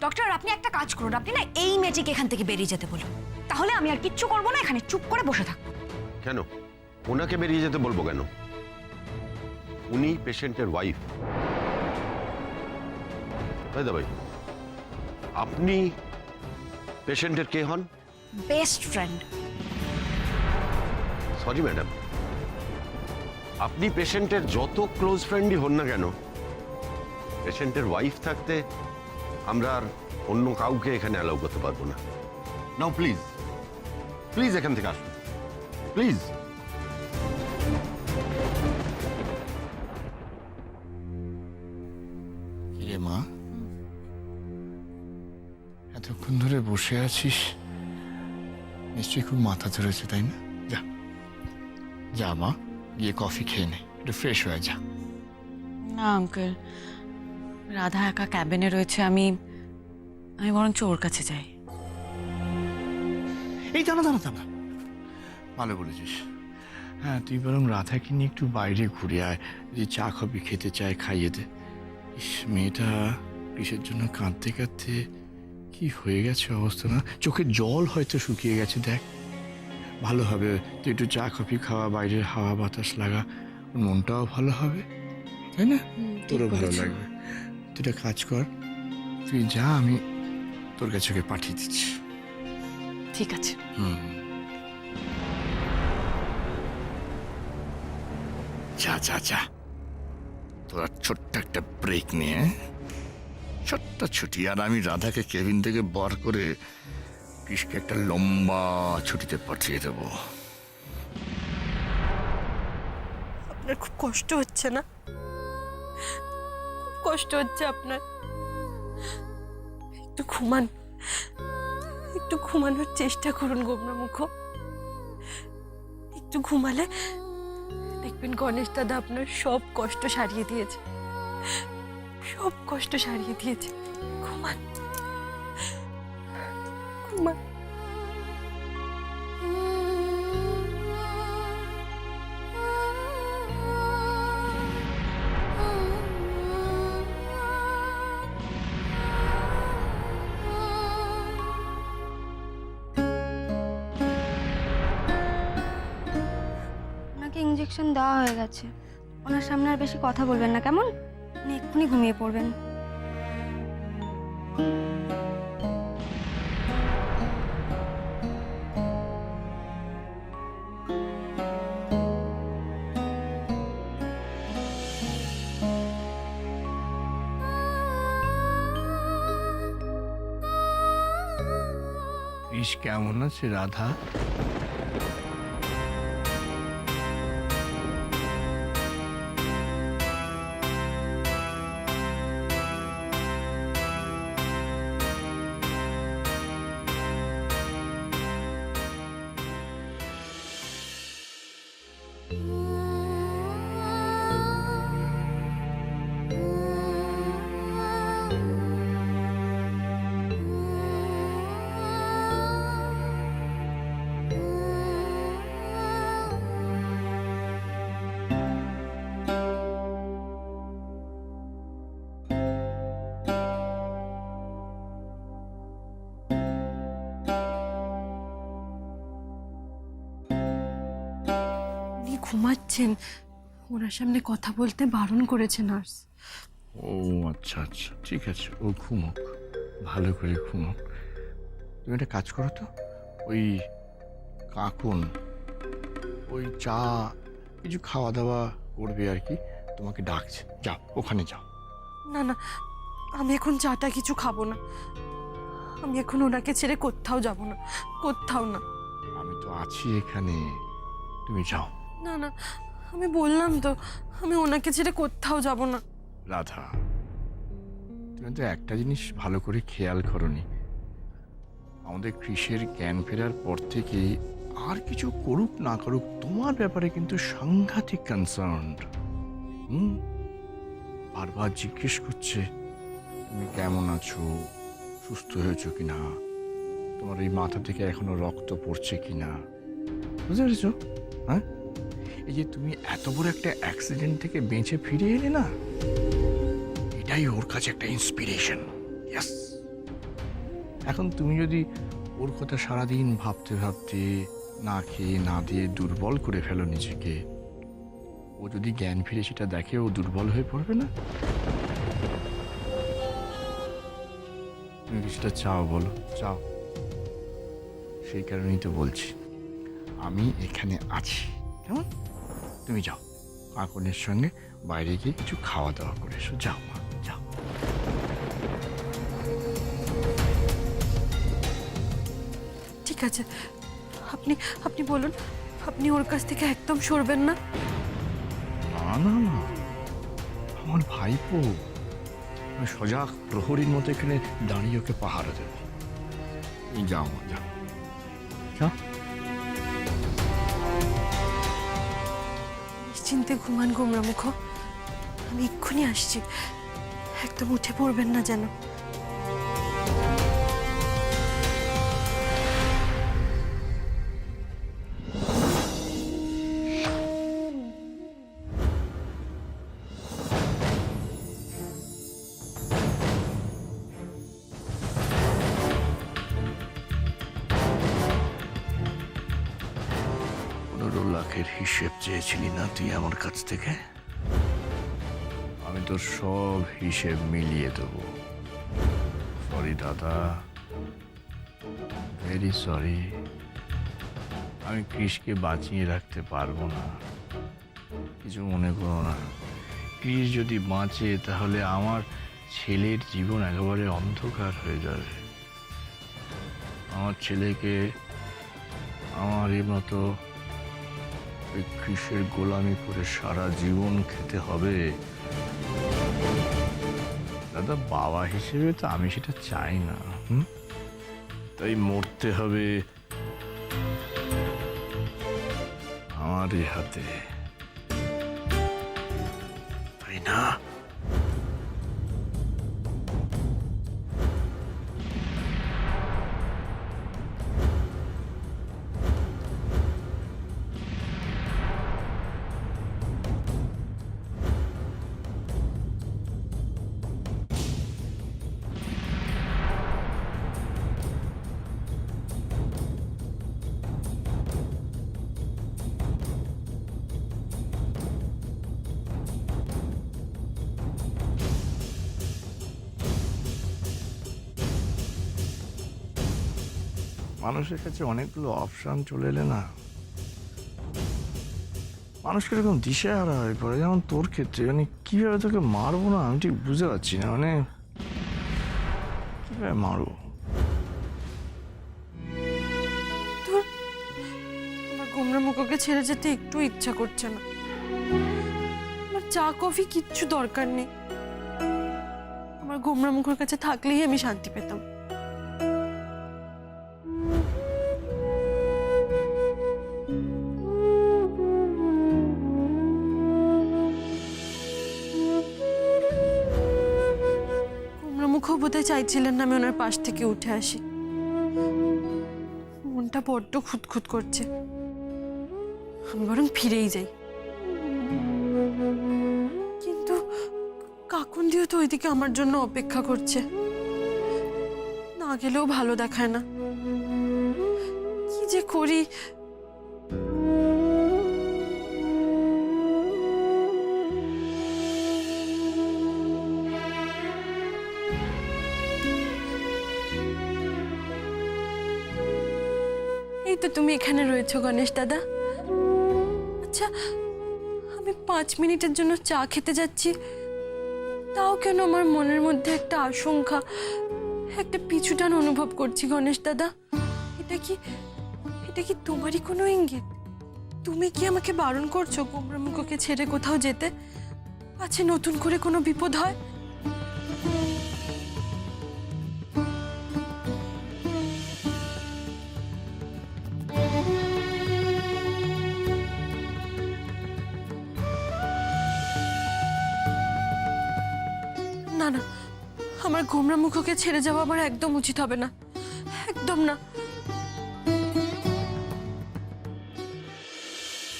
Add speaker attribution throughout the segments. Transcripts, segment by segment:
Speaker 1: Doctor আপনি একটা কাজ করুন, আপনি না এই মেয়েটিকে এখান থেকে বেরিয়ে যেতে বলুন, তাহলে আমি আর কিচ্ছু করবো না, এখানে চুপ করে বসে থাকবো।
Speaker 2: কেন ওনাকে বেরিয়ে যেতে বলবো কেন? উনি পেশেন্টের ওয়াইফ। ভাই আপনি পেশেন্টের কে হন?
Speaker 1: Best friend.
Speaker 2: সরি ম্যাডাম, আপনি পেশেন্টের যত ক্লোজ ফ্রেন্ডই হন না কেন, পেশেন্টের ওয়াইফ থাকতে আমরা আর অন্য কাউকে এখানে অ্যালাউ করতে পারবো না। নাও প্লিজ প্লিজ এখান থেকে আসুন প্লিজ।
Speaker 3: কিরে মা, এতক্ষণ ধরে বসে আছিস, নিশ্চয়ই খুব মাথা ধরেছে তাই না? যা যা মা, গিয়ে কফি খেয়ে নে, একটু ফ্রেশ হয়ে যা।
Speaker 4: না আঙ্কেল, রাধা একা ক্যাবিনে রয়েছে, আমি বরঞ্চ ওর কাছে যাই।
Speaker 3: এই দাঁড়া দাঁড়া দাঁড়া, ভালো বলেছিস। হ্যাঁ, তুই বরং রাধাকে নিয়ে একটু বাইরে ঘুরে আয়, যদি চা কফি খেতে চায় খাইয়ে দে। ইস, মেয়েটা কিসের জন্য কাঁদতে কাঁদতে কি হয়ে গেছে অবস্থা, না চোখের জল হয়তো শুকিয়ে গেছে। দেখ, ভালো হবে তুই একটু চা কফি খাওয়া, বাইরের হাওয়া বাতাস লাগা, ওর মনটাও ভালো হবে, তাই না? তোরও ভালো লাগবে। তুই একটা কাজ কর, তুই যা, আমি তোর কাছে ওকে পাঠিয়ে দিচ্ছি।
Speaker 4: ঠিক আছে।
Speaker 3: যা যা যা, তোরা ছোট্ট একটা ব্রেক নিয়ে, ছোট্ট ছুটি, আর আমি রাধাকে কেবিন থেকে বার করে কৃষকে একটা লম্বা ছুটিতে পাঠিয়ে দেবো।
Speaker 5: আপনার খুব কষ্ট হচ্ছে না? খুব কষ্ট হচ্ছে আপনার? একটু ঘুমান, একটু ঘুমানোর চেষ্টা করুন গোমরা মুখ। একটু ঘুমালে দেখবেন গণেশ দাদা আপনার সব কষ্ট সারিয়ে দিয়েছে, সব কষ্ট সারিয়ে দিয়েছে। ঘুমান ঘুমান।
Speaker 6: ওনাকে ইঞ্জেকশন দেওয়া হয়ে গেছে, ওনার সামনে আর বেশি কথা বলবেন না কেমন? উনি এক্ষুনি ঘুমিয়ে পড়বেন।
Speaker 3: কৃষ কেমন আছে রাধা?
Speaker 5: উনি ঘুমাচ্ছেন, ওনার সামনে কথা বলতে বারণ করেছে নার্স।
Speaker 3: ও আচ্ছা আচ্ছা, ঠিক আছে, ও ঘুমোক, ভালো করে ঘুমোক। তুমি একটা কাজ করো তো, ওই কাকুন ওই চা কিছু খাওয়া দাওয়া করবে আর কি, তোমাকে ডাকছে, যাও ওখানে যাও।
Speaker 5: না না, আমি এখন চাটা কিছু খাবো না, আমি এখন ওনাকে ছেড়ে কোথাও যাব না, কোথাও না।
Speaker 3: আমি তো আছি এখানে, তুমি যাও।
Speaker 5: না না, আমি বললাম তো আমি ওনাকে ছেড়ে কোথাও যাব না।
Speaker 3: রাধা, তুমি তো একটা জিনিস ভালো করে খেয়াল করনি, আমাদের কৃষের জ্ঞান ফেরার পর থেকে আর কিছু করুক না করুক, তোমার ব্যাপারে কিন্তু সাংঘাতিক কনসার্নড। বারবার জিজ্ঞেস করছে তুমি কেমন আছো, সুস্থ হয়েছো কিনা, তোমার এই মাথা থেকে এখনো রক্ত পড়ছে কিনা, বুঝতে পেরেছো? হ্যাঁ, এই যে তুমি এত বড় একটা অ্যাক্সিডেন্ট থেকে বেঁচে ফিরে এলে না, এটাই ওর কাছে একটা ইন্সপিরেশন। ইয়েস, এখন তুমি যদি ওর কথা সারাদিন ভাবতে ভাবতে না খেয়ে না দিয়ে দুর্বল করে ফেলো নিজেকে, ও যদি জ্ঞান ফিরে সেটা দেখে ও দুর্বল হয়ে পড়বে না? তুমি কি সেটা চাও বলো? চাও? সেই কারণেই তো বলছি আমি এখানে আছি, কেমন? তুমি যাও কাকনের সঙ্গে বাইরে গিয়ে কিছু খাওয়া দাওয়া করে এসো। যাও মা, যাও।
Speaker 5: ঠিক আছে, আপনি আপনি বলুন, আপনি ওর কাছ থেকে একদম সরবেন না?
Speaker 3: না না না, আমার ভাইপো, আমি সজাগ প্রহরীর মতো এখানে দাঁড়িয়ে ওকে পাহারা দেব। তুমি যাও মা, যাও যাও।
Speaker 5: নিশ্চিন্তে ঘুমান গোমরামুখ, আমি এক্ষুনি আসছি, একদম উঠে পড়বেন না যেন।
Speaker 3: লাখের হিসেব চেয়েছিলি না তুই আমার কাছ থেকে? আমি তোর সব হিসেব মিলিয়ে দেব। সরি দাদা, ভেরি সরি। আমি ক্রিসকে বাঁচিয়ে রাখতে পারবো না, কিছু মনে করো না। ক্রিস যদি বাঁচে তাহলে আমার ছেলের জীবন একেবারে অন্ধকার হয়ে যাবে। আমার ছেলেকে আমার মতো ক্রিসের গোলামি করে সারা জীবন খেতে হবে। দাদা, বাবা হিসেবে তো আমি সেটা চাই না। তাই মরতে হবে আমারই হাতে, তাই না? মানুষের কাছে অনেকগুলো অপশন চলে এলে না, মানুষ কিরকম দিশেহারা হয়ে পড়ে। যেমন তোর ক্ষেত্রে, মানে কিভাবে তোকে মারবো না আমি ঠিক বুঝতে পারছি না, মানে কিভাবে মারবো।
Speaker 5: আমার গোমরামুখকে ছেড়ে যেতে একটু ইচ্ছা করছে না। আমার চা কফি কিচ্ছু দরকার নেই, আমার গোমরামুখের কাছে থাকলেই আমি শান্তি পেতাম। গোমরামুখও বোধহয় চাইছিলেন না আমি ওনার পাশ থেকে উঠে আসি। মনটা বড্ড খুঁতখুত করছে, আমি বরং ফিরেই যাই। কিন্তু কাকুন্দিও তো ওইদিকে আমার জন্য অপেক্ষা করছে, না গেলেও ভালো দেখায় না। কি যে করি। এই তো তুমি এখানে রয়েছো গণেশ দাদা। আচ্ছা, আমি 5 মিনিটের জন্য চা খেতে যাচ্ছি, তাও কেন আমার মনের মধ্যে একটা আশঙ্কা, একটা পিছুটান অনুভব করছি গণেশ দাদা। এটা কি তোমারই কোনো ইঙ্গিত? তুমি কি আমাকে বারণ করছো গোমরামুখকে ছেড়ে কোথাও যেতে? আছে নতুন করে কোনো বিপদ হয়? না না, আমার গোমরামুখকে ছেড়ে যাওয়া আমার একদম উচিত হবে না, একদম না।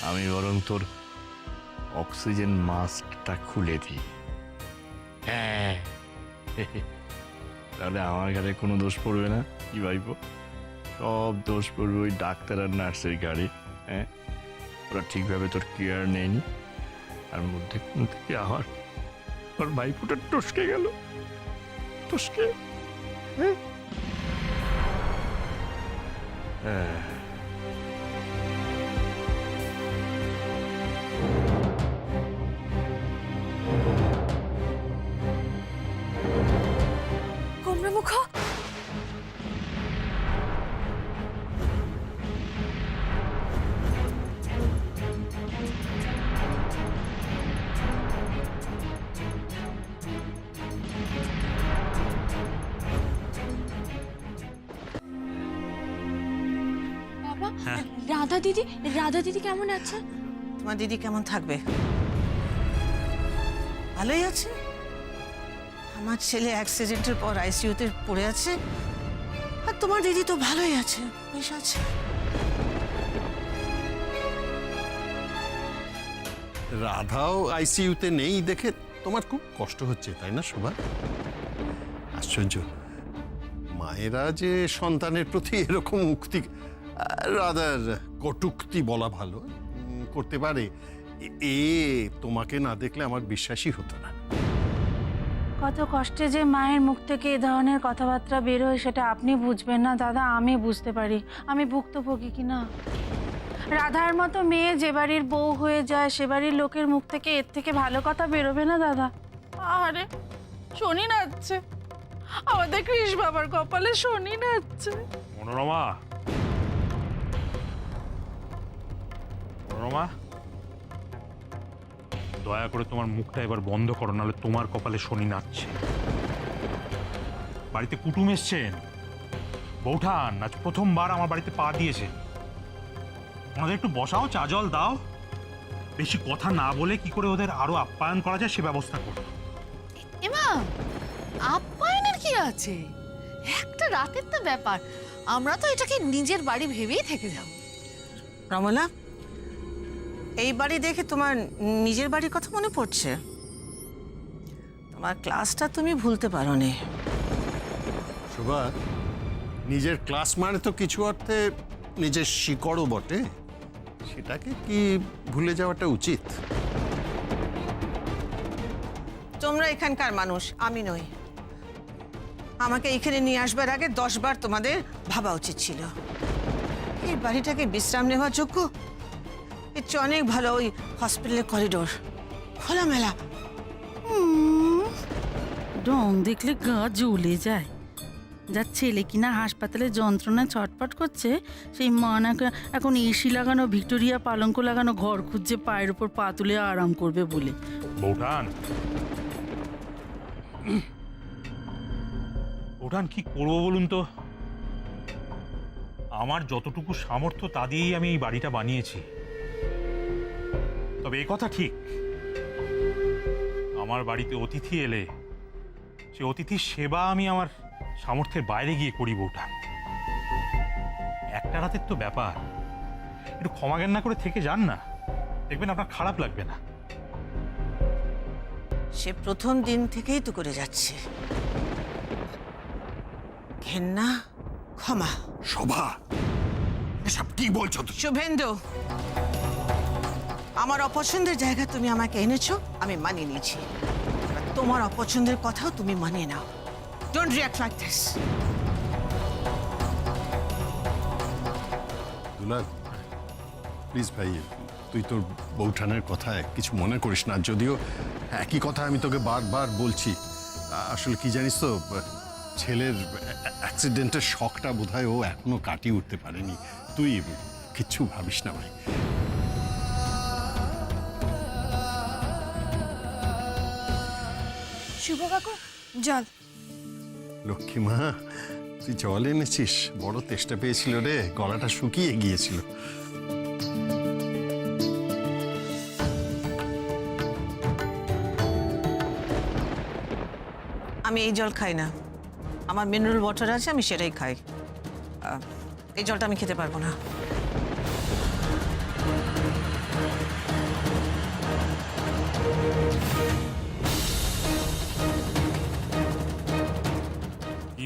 Speaker 3: আমি বরং তোর অক্সিজেন মাস্কটা খুলে দিই। হ্যাঁ, তাহলে আমার ঘরে কোনো দোষ পড়বে না। কি ভাইবো, সব দোষ পড়বে ওই ডাক্তার আর নার্সের গাড়ি। হ্যাঁ, ওরা ঠিকভাবে তোর কেয়ার নেয়নি, আর মধ্যে কোন থেকে আমার ভাইপোটা টসকে গেল, টসকে। হ্যাঁ,
Speaker 5: কমলামুখ,
Speaker 6: বাবা, রাধা দিদি কেমন আছে?
Speaker 7: তোমার দিদি কেমন থাকবে? ভালোই আছে। আমার ছেলে অ্যাক্সিডেন্টের পর আইসিইউতে পড়ে আছে, আর তোমার দিদি তো ভালোই আছে, বেশ আছে।
Speaker 8: রাধাও আইসিইউতে নেই দেখে তোমার খুব কষ্ট হচ্ছে, তাই না শোভা? আশ্চর্য, মায়েরা যে সন্তানের প্রতি এরকম উক্তি, রাধার কটুক্তি বলা ভালো, করতে পারে, এ তোমাকে না দেখলে আমার বিশ্বাসই হতো না।
Speaker 9: কত কষ্টে যে মায়ের মুখ থেকে এ ধরনের কথাবার্তা বেরোয় সেটা আপনি বুঝবেন না দাদা, আমি বুঝতে পারি। আমি ভুক্তভোগী কিনা। রাধার মতো মেয়ে যে বাড়ির বউ হয়ে যায় সে বাড়ির লোকের মুখ থেকে এর থেকে ভালো কথা বেরোবে না দাদা। আরে শনি নাচছে, আমাদের কৃষ বাবার কপালে শনি নাচছে।
Speaker 10: মনোরমা, মনোরমা, দয়া করে তোমার মুখটা এবার বন্ধ করো, নাহলে তোমার কপালে শনি নাচছে। বাড়িতে কুটুম এসছেন, বৌঠান আজ প্রথমবার আমার বাড়িতে পা দিয়েছে। ওনাদের একটু বসাও, চা জল দাও, বেশি কথা না বলে কি করে ওদের আরো আপ্যায়ন করা যায় সে ব্যবস্থা করো।
Speaker 11: এমা, আপ্যায়নের কি আছে? একটা রাতের তো ব্যাপার, আমরা তো এটাকে নিজের বাড়ি ভেবেই থেকে যাব।
Speaker 7: রমলা, এই বাড়ি দেখে তোমার নিজের বাড়ির কথা মনে পড়ছে? তোমার ক্লাসটা তুমি ভুলতে পারো নি।
Speaker 8: শোভা, নিজের ক্লাস মানে তো কিছু অর্থে নিজের শিকড়ও বটে, সেটাকে কি ভুলে যাওয়াটা উচিত?
Speaker 7: তোমরা এখানকার মানুষ, আমি নই। আমাকে এখানে নিয়ে আসবার আগে 10 বার তোমাদের ভাবা উচিত ছিল। এই বাড়িটাকে বিশ্রাম নেওয়ার যোগ্য? এর চেয়ে অনেক ভালো ওই হসপিটালের করিডোর, খোলামেলা।
Speaker 12: রং দেখলে গা জ্বলে যায়। যার ছেলে কিনা হাসপাতালে যন্ত্রণা ছটফট করছে, সেই মা না এখন এসি লাগানো, ভিক্টোরিয়া পালঙ্ক লাগানো ঘর খুঁজছে পায়ের উপর পা তুলে আরাম করবে বলে।
Speaker 10: বৌঠান, বৌঠান কি করবো বলুন তো? আমার যতটুকু সামর্থ্য তা দিয়েই আমি এই বাড়িটা বানিয়েছি। তবে এই কথা ঠিক, আমার বাড়িতে অতিথি এলে সে অতিথির সেবা আমি আমার সামর্থ্যের বাইরে গিয়ে করি বৌঠান। একটা রাতের তো ব্যাপার, একটু ক্ষমা জ্ঞান করে থেকে যান না, দেখবেন আপনার খারাপ লাগবে না।
Speaker 7: সে প্রথম দিন থেকেই তো করে যাচ্ছে। ঘেন্না, ক্ষমা।
Speaker 8: শোভা, এসব কি বলছো তুমি?
Speaker 7: শুভেন্দু, আমার অপছন্দের জায়গা তুমি আমাকে এনেছো, আমি মানিয়ে নিয়েছি। তোমার অপছন্দের কথাও তুমি মানিয়ে নাও। Don't react like this.
Speaker 8: Dulal, please ভাই, তুই তোর বৌঠানের কথা কিছু মনে করিস না। যদিও একই কথা আমি তোকে বারবার বলছি, আসলে কি জানিস তো, ছেলের অ্যাক্সিডেন্টের শকটা বোধহয় ও এখনো কাটিয়ে উঠতে পারেনি। তুই কিচ্ছু ভাবিস না ভাই।
Speaker 6: শুভ কাকু, জল।
Speaker 8: লক্ষ্মী মা, তুই জল এনেছিস? বড় তেষ্টা পেয়েছিল রে, গলাটা শুকিয়ে গিয়েছিল।
Speaker 7: আমি এই জল খাই না, আমার মিনারেল ওয়াটার আছে, আমি সেটাই খাই। এই জলটা আমি খেতে পারবো না।
Speaker 10: কি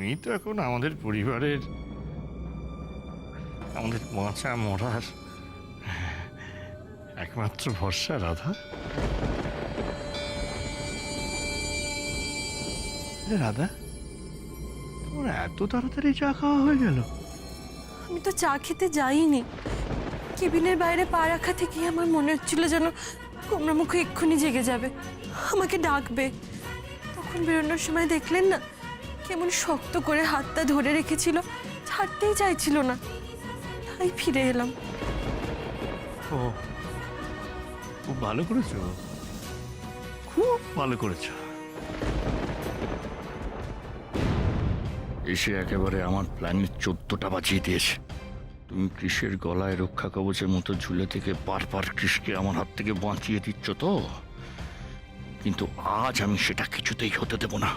Speaker 3: তুমি তো এখন আমাদের পরিবারের, আমাদের বাঁচা মরার একমাত্র ভরসা, রাধা। রাধা, তোমার এত তাড়াতাড়ি চা খাওয়া হয়ে গেল?
Speaker 5: আমি তো চা খেতে যাইনি, কেবিনের বাইরে পা রাখা থেকেই আমার মনে হচ্ছিল যেন কুমড়োমুখ এক্ষুনি জেগে যাবে, আমাকে ডাকবে। তখন বেরোনোর সময় দেখলেন না কেমন শক্ত করে হাতটা ধরে রেখেছিল, ছাড়তেই চাইছিল না, তাই ফিরে এলাম।
Speaker 3: ও, খুব ভালো করেছো, খুব ভালো করেছো। এসে একেবারে আমার প্ল্যানের 14টা বাজিয়ে দিয়েছে। তুমি কৃষের গলায় রক্ষা কবচের মতো ঝুলে থেকে বারবার কৃষকে আমার হাত থেকে বাঁচিয়ে দিচ্ছ তো, কিন্তু আজ আমি সেটা কিছুতেই হতে দেব না।